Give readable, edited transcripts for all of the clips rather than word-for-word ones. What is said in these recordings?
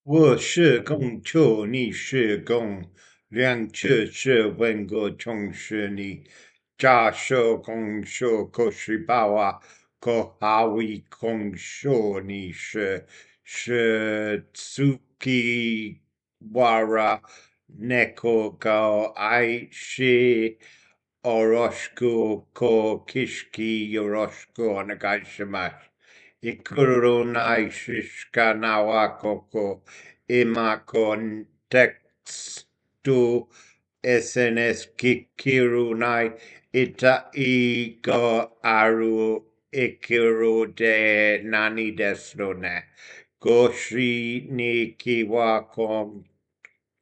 我是公主，你是公，两者是问过同时你。假设公主可是把我，可哈维公主你是 Suki Wara Neko Go Aishi Oroshku Ko Kishki Yoroshku Onegaishimasu. Ikurunai Shishkanawa Koko Imakon Textu SNS Kikirunai Ita Igo Aru Ikiru de Nani Desrone Goshi ni Kiwa Kon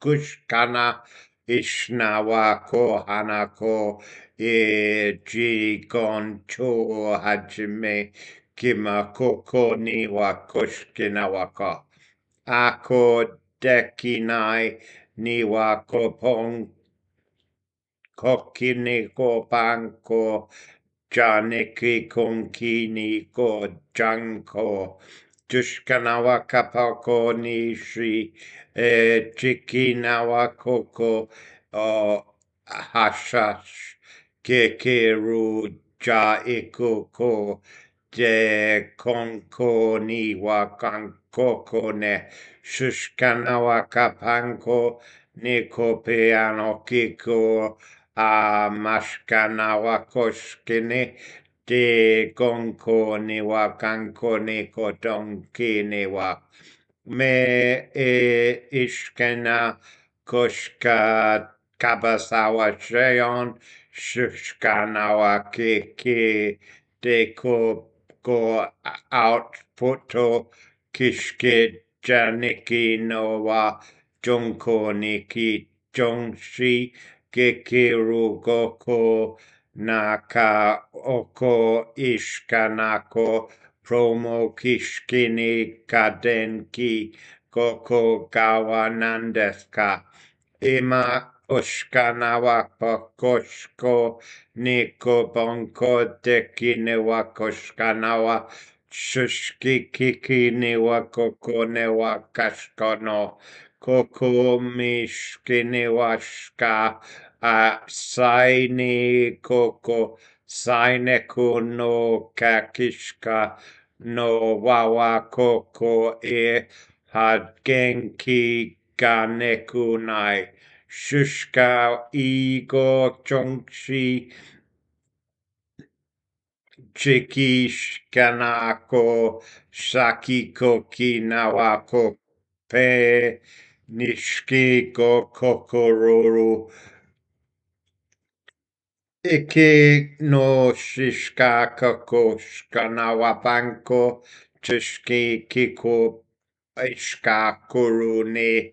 Kushkana Ishnawa Ko Hanako E Jigon Cho Hajime Kima Koko ni wa Kushkina waka. Ako Dekinai ni wa Kopong Kokini Ko Panko Janiki Konkini Ko Janko Tushkanawa Kapako Nishi Chikinawa Koko Hashash Kekeru Ja Ikoko de Konko Niwa Kankoko ne Shushkanawa Kapanko Niko Peano Kiko a Mashkanawa Koshkine de Gonko Niwa Kanko Niko Donki Niwa me Ishkena Koshka Kabasawa Sheon Shushkanawa Kiki Deko Go Outputo Kishke Janiki Nowa Jonko Niki Jongshi Gekiru Goko Naka Oko Ishkanako Promo Kishkini Kadenki Goko Gawa Nandeska Ima Oshkanawa Pakoshko Niko Bonko Dekinewa Koshkanawa Shushki Kiki Newa Koko Newa Kashkono Koko Mishkinewa Shka Saini Koko Saineku no Kakishka no Wawa Koko Hadgenki Ganekunai Shushka Igo Chongshi Chikishkanako Shakiko Kinawako Pe Nishkiko Kokororu Ike no Shishka Kako Shkanawapanko Chishki Kiko Ishka Kurune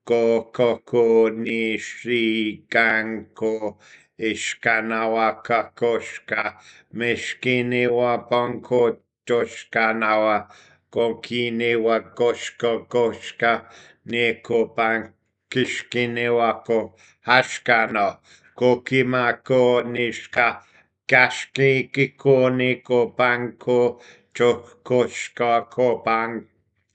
Go Koko Nishi Ganko Ishkanawa Kakoshka Meshkini wa Banko Toshkanawa Kokine wa Goshko Goshka Neko Bank Kishkine wako Hashkano Kokimako Nishka Kashke Kikone Ko Banko Chokoshka Ko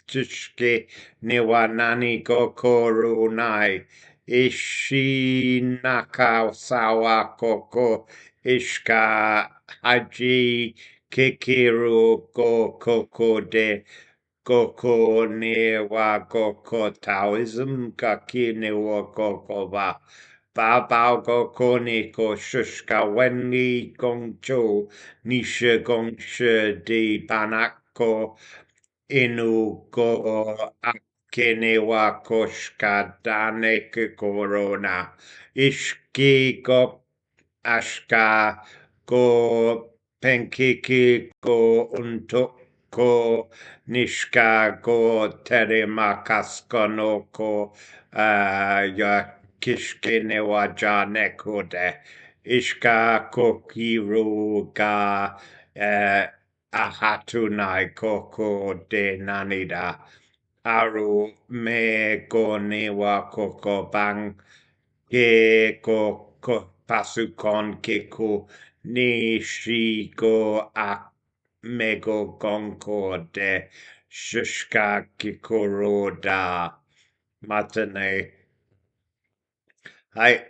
Tishke Niwanani Gokorunai Ishi Naka Sawa Koko Ishka Haji Kikiru Go Koko de Goko ne wa Goko Taoism Kaki ne wa Goko wa Bao Goko ne ko Shushka Wengi Gongcho Nisha Gongsha de Banako Inu Go Akene wa Koshka Dane Corona Ishki Go Ashka Go Penkiki Go Unto Ko Nishka Go Terimakasko no Ko Ya Kishkine Waja Nekode Ishka Kokiru Ga Ahatunai Koko de Nanida Aru Me Go Newa Koko Bang Ge Go Pasukon Kiku Ni Shigo A Mego Gonko de Shushka Kikuroda Matane. Hi.